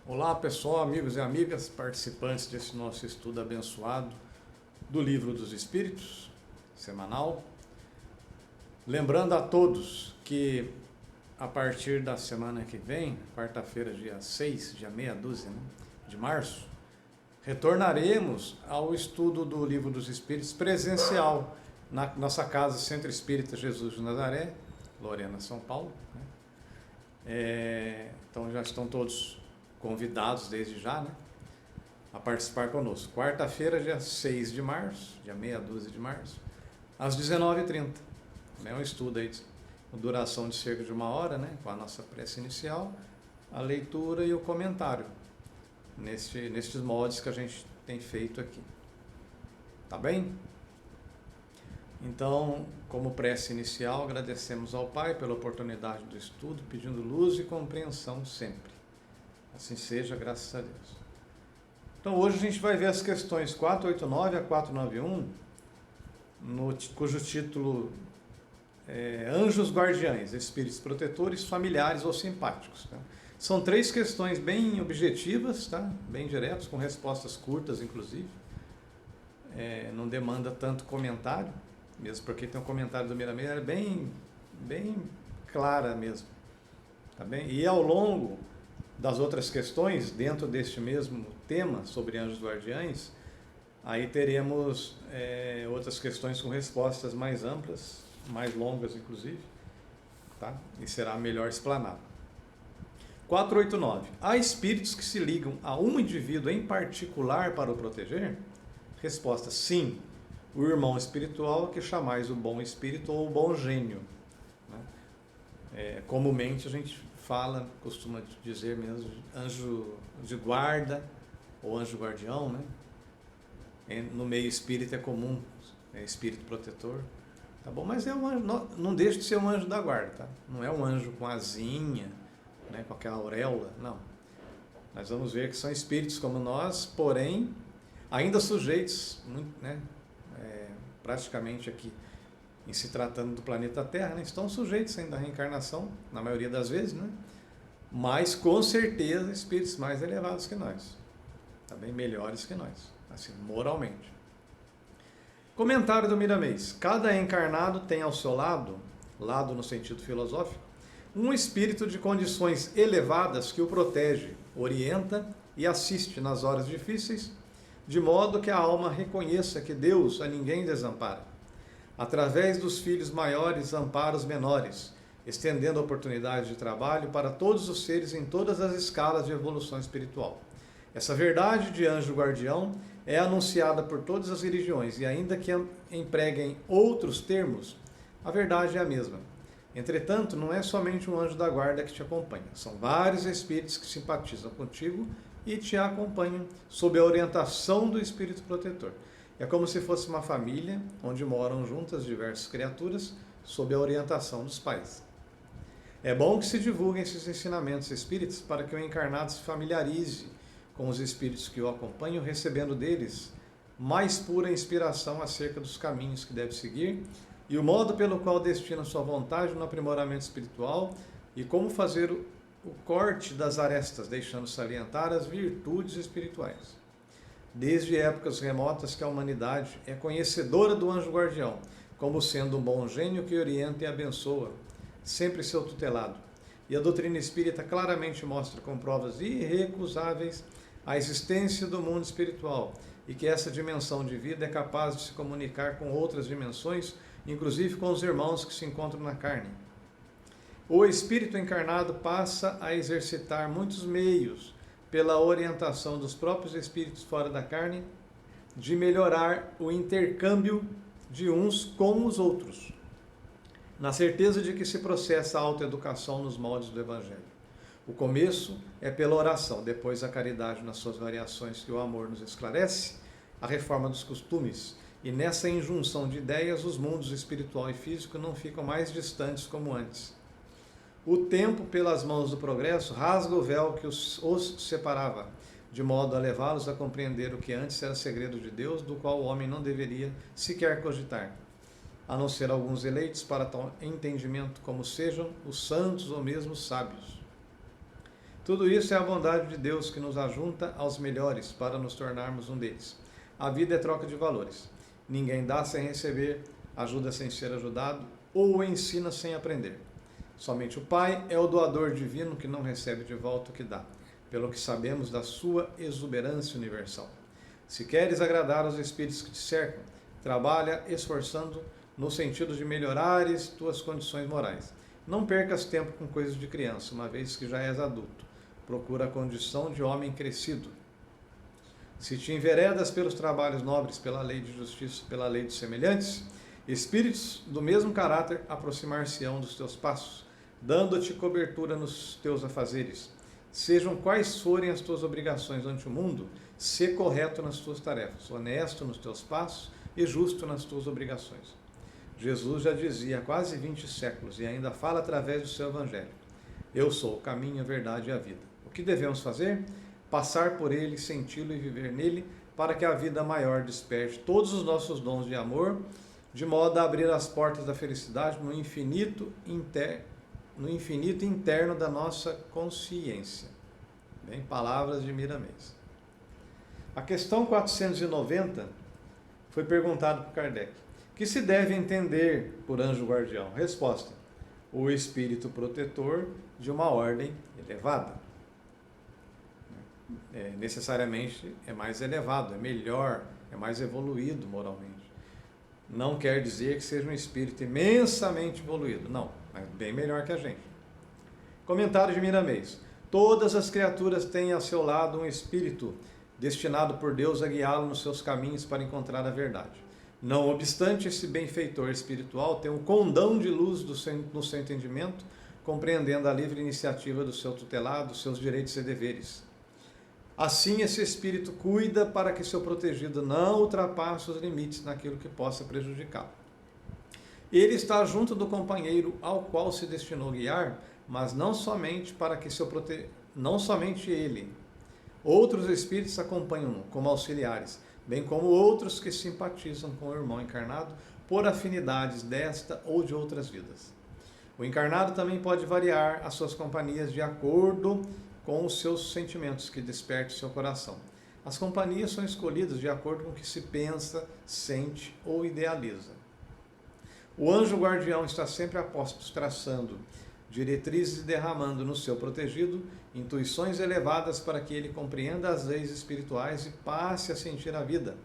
Olá pessoal, amigos e amigas, participantes desse nosso estudo abençoado do Livro dos Espíritos, semanal. Lembrando a todos que a partir da semana que vem, quarta-feira, dia 6, dia meia dúzia, de março, retornaremos ao estudo do Livro dos Espíritos presencial na nossa casa Centro Espírita Jesus de Nazaré, Lorena, São Paulo. Então já estão todos convidados desde já, a participar conosco. Quarta-feira, dia 6 de março, dia meia dúzia de março, às 19h30. Um estudo aí de duração de cerca de 1 hora, com a nossa prece inicial, a leitura e o comentário, nestes moldes que a gente tem feito aqui. Tá bem? Então, como prece inicial, agradecemos ao Pai pela oportunidade do estudo, pedindo luz e compreensão sempre. Assim seja, graças a Deus. Então hoje a gente vai ver as questões 489 a 491, cujo título é Anjos Guardiães, Espíritos Protetores, Familiares ou Simpáticos. São 3 questões bem objetivas, bem diretas, com respostas curtas inclusive. Não demanda tanto comentário, mesmo porque tem um comentário do Miramês, bem clara mesmo. Tá bem? E ao longo das outras questões, dentro deste mesmo tema sobre anjos guardiães, aí teremos outras questões com respostas mais amplas, mais longas inclusive, e será melhor explanado. 489. Há espíritos que se ligam a um indivíduo em particular para o proteger? Resposta: sim. O irmão espiritual que chamais o bom espírito ou o bom gênio. Comumente a gente costuma dizer mesmo, anjo de guarda ou anjo guardião, No meio espírita é comum, espírito protetor, tá bom? Mas é um anjo, não deixa de ser um anjo da guarda, Não é um anjo com asinha, com aquela auréola, não. Nós vamos ver que são espíritos como nós, porém ainda sujeitos, praticamente aqui, em se tratando do planeta Terra, estão sujeitos ainda à reencarnação, na maioria das vezes, mas com certeza espíritos mais elevados que nós, bem melhores que nós, assim, moralmente. Comentário do Miramês: cada encarnado tem ao seu lado no sentido filosófico, um espírito de condições elevadas que o protege, orienta e assiste nas horas difíceis, de modo que a alma reconheça que Deus a ninguém desampara. Através dos filhos maiores, ampara os menores, estendendo oportunidades de trabalho para todos os seres em todas as escalas de evolução espiritual. Essa verdade de anjo guardião é anunciada por todas as religiões e, ainda que empreguem outros termos, a verdade é a mesma. Entretanto, não é somente um anjo da guarda que te acompanha, são vários espíritos que simpatizam contigo e te acompanham sob a orientação do espírito protetor. É como se fosse uma família onde moram juntas diversas criaturas sob a orientação dos pais. É bom que se divulguem esses ensinamentos espíritas para que o encarnado se familiarize com os espíritos que o acompanham, recebendo deles mais pura inspiração acerca dos caminhos que deve seguir e o modo pelo qual destina sua vontade no aprimoramento espiritual e como fazer o corte das arestas, deixando salientar as virtudes espirituais. Desde épocas remotas que a humanidade é conhecedora do anjo guardião, como sendo um bom gênio que orienta e abençoa, sempre seu tutelado. E a doutrina espírita claramente mostra com provas irrecusáveis a existência do mundo espiritual e que essa dimensão de vida é capaz de se comunicar com outras dimensões, inclusive com os irmãos que se encontram na carne. O espírito encarnado passa a exercitar muitos meios, pela orientação dos próprios espíritos fora da carne, de melhorar o intercâmbio de uns com os outros, na certeza de que se processa a autoeducação nos moldes do Evangelho. O começo é pela oração, depois a caridade nas suas variações que o amor nos esclarece, a reforma dos costumes, e nessa injunção de ideias os mundos espiritual e físico não ficam mais distantes como antes. O tempo, pelas mãos do progresso, rasga o véu que os separava, de modo a levá-los a compreender o que antes era segredo de Deus, do qual o homem não deveria sequer cogitar, a não ser alguns eleitos para tal entendimento, como sejam os santos ou mesmo os sábios. Tudo isso é a bondade de Deus que nos ajunta aos melhores para nos tornarmos um deles. A vida é troca de valores. Ninguém dá sem receber, ajuda sem ser ajudado ou ensina sem aprender. Somente o Pai é o doador divino que não recebe de volta o que dá, pelo que sabemos da sua exuberância universal. Se queres agradar aos espíritos que te cercam, trabalha esforçando no sentido de melhorares tuas condições morais. Não percas tempo com coisas de criança, uma vez que já és adulto. Procura a condição de homem crescido. Se te enveredas pelos trabalhos nobres, pela lei de justiça, pela lei dos semelhantes, espíritos do mesmo caráter aproximar-se-ão dos teus passos, dando-te cobertura nos teus afazeres. Sejam quais forem as tuas obrigações ante o mundo, sê correto nas tuas tarefas, honesto nos teus passos e justo nas tuas obrigações. Jesus já dizia há quase 20 séculos e ainda fala através do seu evangelho: eu sou o caminho, a verdade e a vida. O que devemos fazer? Passar por ele, senti-lo e viver nele, para que a vida maior desperte todos os nossos dons de amor, de modo a abrir as portas da felicidade no infinito interno da nossa consciência. Bem, palavras de Miramês. A questão 490 foi perguntada por Kardec: que se deve entender por anjo guardião? Resposta: o espírito protetor de uma ordem elevada. Necessariamente é mais elevado, é melhor, é mais evoluído moralmente. Não quer dizer que seja um espírito imensamente evoluído, não, mas bem melhor que a gente. Comentário de Miramês: todas as criaturas têm ao seu lado um espírito destinado por Deus a guiá-lo nos seus caminhos para encontrar a verdade. Não obstante, esse benfeitor espiritual tem um condão de luz no seu entendimento, compreendendo a livre iniciativa do seu tutelado, seus direitos e deveres. Assim, esse espírito cuida para que seu protegido não ultrapasse os limites naquilo que possa prejudicá-lo. Ele está junto do companheiro ao qual se destinou guiar, mas não somente ele. Outros espíritos acompanham-no como auxiliares, bem como outros que simpatizam com o irmão encarnado por afinidades desta ou de outras vidas. O encarnado também pode variar as suas companhias de acordo com os seus sentimentos que desperte seu coração. As companhias são escolhidas de acordo com o que se pensa, sente ou idealiza. O anjo guardião está sempre a postos, traçando diretrizes e derramando no seu protegido intuições elevadas para que ele compreenda as leis espirituais e passe a sentir a vida,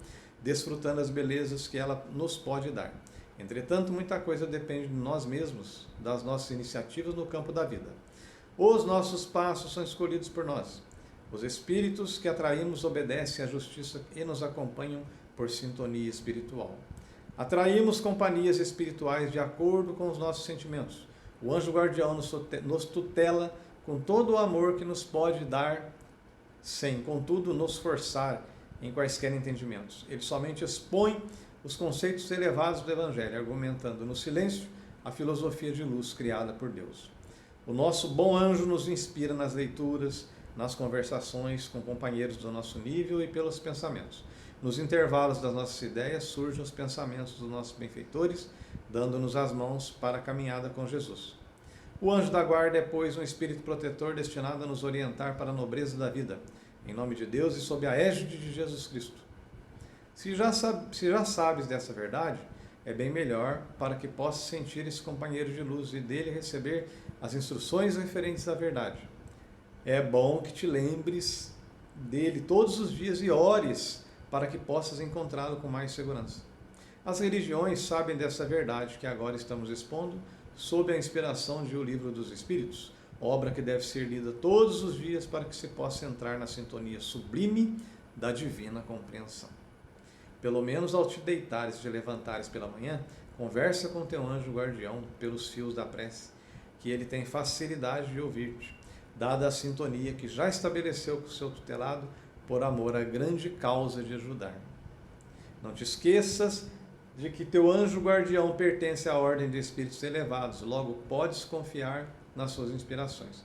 desfrutando as belezas que ela nos pode dar. Entretanto, muita coisa depende de nós mesmos, das nossas iniciativas no campo da vida. Os nossos passos são escolhidos por nós. Os espíritos que atraímos obedecem à justiça e nos acompanham por sintonia espiritual. Atraímos companhias espirituais de acordo com os nossos sentimentos. O anjo guardião nos tutela com todo o amor que nos pode dar, sem, contudo, nos forçar em quaisquer entendimentos. Ele somente expõe os conceitos elevados do Evangelho, argumentando no silêncio a filosofia de luz criada por Deus. O nosso bom anjo nos inspira nas leituras, nas conversações com companheiros do nosso nível e pelos pensamentos. Nos intervalos das nossas ideias surgem os pensamentos dos nossos benfeitores, dando-nos as mãos para a caminhada com Jesus. O anjo da guarda é, pois, um espírito protetor destinado a nos orientar para a nobreza da vida, em nome de Deus e sob a égide de Jesus Cristo. Se já sabes dessa verdade, é bem melhor para que possas sentir esse companheiro de luz e dele receber as instruções referentes à verdade. É bom que te lembres dele todos os dias e ores para que possas encontrá-lo com mais segurança. As religiões sabem dessa verdade que agora estamos expondo sob a inspiração de O Livro dos Espíritos, obra que deve ser lida todos os dias para que se possa entrar na sintonia sublime da divina compreensão. Pelo menos ao te deitares e te levantares pela manhã, conversa com teu anjo guardião pelos fios da prece, que ele tem facilidade de ouvir-te, dada a sintonia que já estabeleceu com o seu tutelado, por amor à grande causa de ajudar. Não te esqueças de que teu anjo guardião pertence à ordem de espíritos elevados, logo podes confiar nas suas inspirações.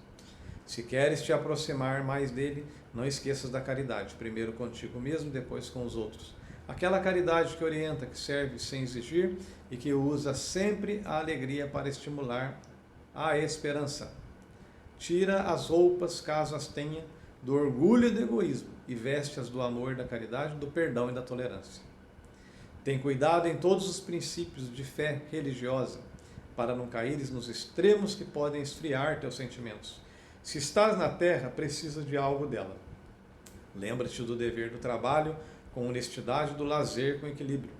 Se queres te aproximar mais dele, não esqueças da caridade, primeiro contigo mesmo, depois com os outros. Aquela caridade que orienta, que serve sem exigir e que usa sempre a alegria para estimular a esperança. Tira as roupas, caso as tenha, do orgulho e do egoísmo, e veste-as do amor, da caridade, do perdão e da tolerância. Tem cuidado em todos os princípios de fé religiosa, para não caíres nos extremos que podem esfriar teus sentimentos. Se estás na terra, precisas de algo dela. Lembra-te do dever do trabalho com honestidade, do lazer com equilíbrio.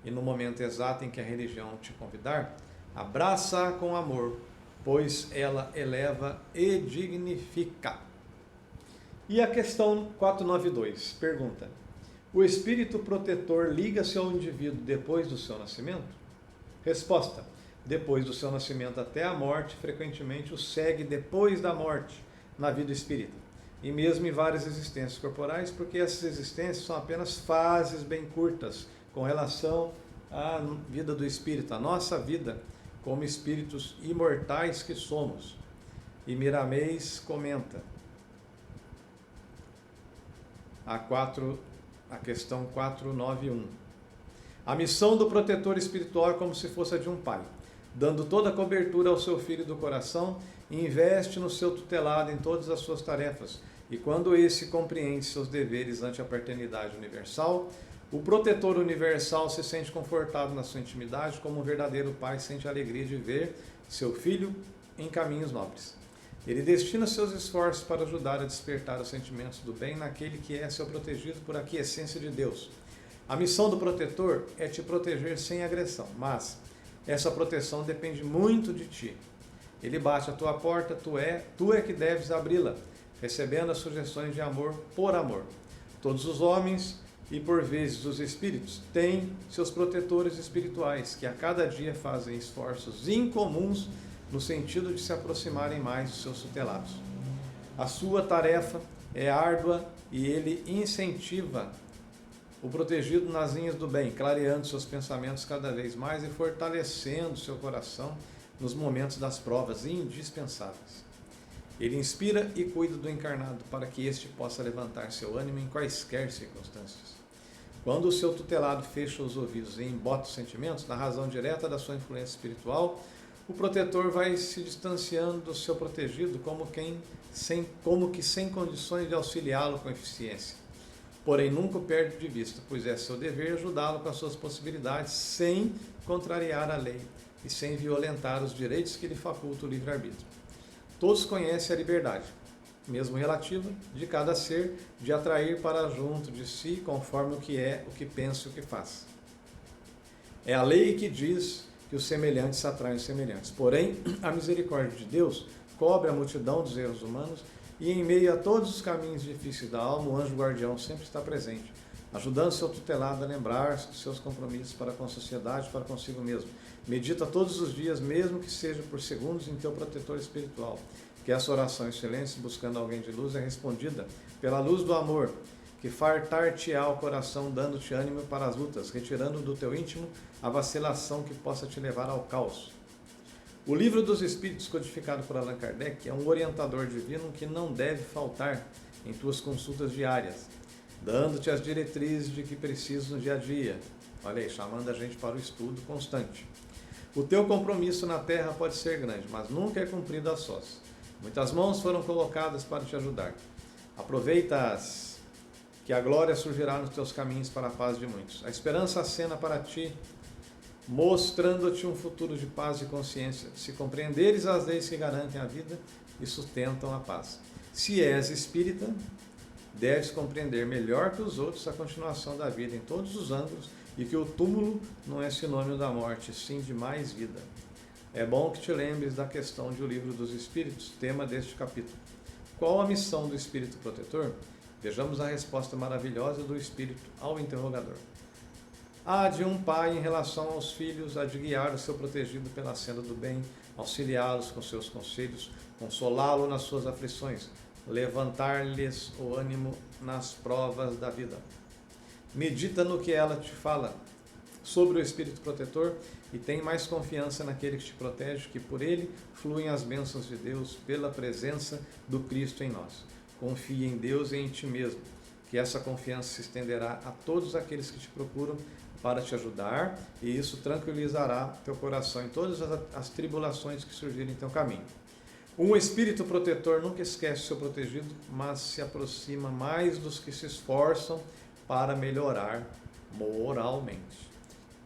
E no momento exato em que a religião te convidar, abraça-a com amor, pois ela eleva e dignifica. E a questão 492 pergunta: o espírito protetor liga-se ao indivíduo depois do seu nascimento? Resposta: depois do seu nascimento até a morte, frequentemente o segue depois da morte, na vida espírita, e mesmo em várias existências corporais, porque essas existências são apenas fases bem curtas com relação à vida do espírito, a nossa vida como espíritos imortais que somos. E Miramês comenta a questão 491. A missão do protetor espiritual é como se fosse a de um pai, dando toda a cobertura ao seu filho do coração, e investe no seu tutelado em todas as suas tarefas. E quando esse compreende seus deveres ante a paternidade universal, o protetor universal se sente confortado na sua intimidade, como um verdadeiro pai sente a alegria de ver seu filho em caminhos nobres. Ele destina seus esforços para ajudar a despertar os sentimentos do bem naquele que é seu protegido por aquiescência de Deus. A missão do protetor é te proteger sem agressão, mas essa proteção depende muito de ti. Ele bate à tua porta, tu é que deves abri-la, recebendo as sugestões de amor por amor. Todos os homens e por vezes os espíritos têm seus protetores espirituais, que a cada dia fazem esforços incomuns no sentido de se aproximarem mais dos seus tutelados. A sua tarefa é árdua e ele incentiva o protegido nas linhas do bem, clareando seus pensamentos cada vez mais e fortalecendo seu coração nos momentos das provas indispensáveis. Ele inspira e cuida do encarnado para que este possa levantar seu ânimo em quaisquer circunstâncias. Quando o seu tutelado fecha os ouvidos e embota os sentimentos, na razão direta da sua influência espiritual, o protetor vai se distanciando do seu protegido como que sem condições de auxiliá-lo com eficiência. Porém, nunca o perde de vista, pois é seu dever ajudá-lo com as suas possibilidades, sem contrariar a lei e sem violentar os direitos que lhe faculta o livre-arbítrio. Todos conhecem a liberdade, mesmo relativa, de cada ser, de atrair para junto de si, conforme o que é, o que pensa e o que faz. É a lei que diz que os semelhantes atraem os semelhantes. Porém, a misericórdia de Deus cobre a multidão dos erros humanos, e em meio a todos os caminhos difíceis da alma, o anjo guardião sempre está presente, ajudando seu tutelado a lembrar-se dos seus compromissos para com a sociedade, para consigo mesmo. Medita todos os dias, mesmo que seja por segundos, em teu protetor espiritual. Que essa oração em silêncio, buscando alguém de luz, é respondida pela luz do amor, que fartar-te-á o coração, dando-te ânimo para as lutas, retirando do teu íntimo a vacilação que possa te levar ao caos. O Livro dos Espíritos, codificado por Allan Kardec, é um orientador divino que não deve faltar em tuas consultas diárias, dando-te as diretrizes de que precisas no dia a dia. Olha aí, chamando a gente para o estudo constante. O teu compromisso na terra pode ser grande, mas nunca é cumprido a sós. Muitas mãos foram colocadas para te ajudar. Aproveita-as, que a glória surgirá nos teus caminhos para a paz de muitos. A esperança acena para ti, mostrando-te um futuro de paz e consciência, se compreenderes as leis que garantem a vida e sustentam a paz. Se és espírita, deves compreender melhor que os outros a continuação da vida em todos os ângulos, e que o túmulo não é sinônimo da morte, sim de mais vida. É bom que te lembres da questão de O Livro dos Espíritos, tema deste capítulo. Qual a missão do espírito protetor? Vejamos a resposta maravilhosa do espírito ao interrogador. A de um pai em relação aos filhos, a de guiar o seu protegido pela senda do bem, auxiliá-los com seus conselhos, consolá-lo nas suas aflições, levantar-lhes o ânimo nas provas da vida. Medita no que ela te fala sobre o espírito protetor e tem mais confiança naquele que te protege, que por ele fluem as bênçãos de Deus pela presença do Cristo em nós. Confie em Deus e em ti mesmo, que essa confiança se estenderá a todos aqueles que te procuram para te ajudar, e isso tranquilizará teu coração em todas as tribulações que surgirem em teu caminho. Um espírito protetor nunca esquece o seu protegido, mas se aproxima mais dos que se esforçam para melhorar moralmente.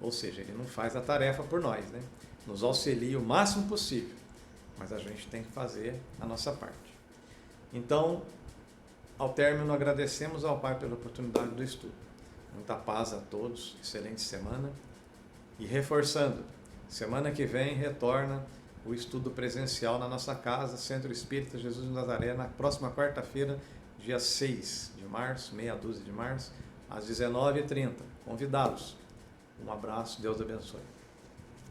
Ou seja, ele não faz a tarefa por nós, né? Nos auxilia o máximo possível, mas a gente tem que fazer a nossa parte. Então, ao término, agradecemos ao Pai pela oportunidade do estudo. Muita paz a todos, excelente semana. E reforçando, semana que vem retorna o estudo presencial na nossa casa, Centro Espírita Jesus de Nazaré, na próxima quarta-feira, dia 6 de março, meia dúzia de março, às 19h30. Convidá-los. Um abraço, Deus abençoe.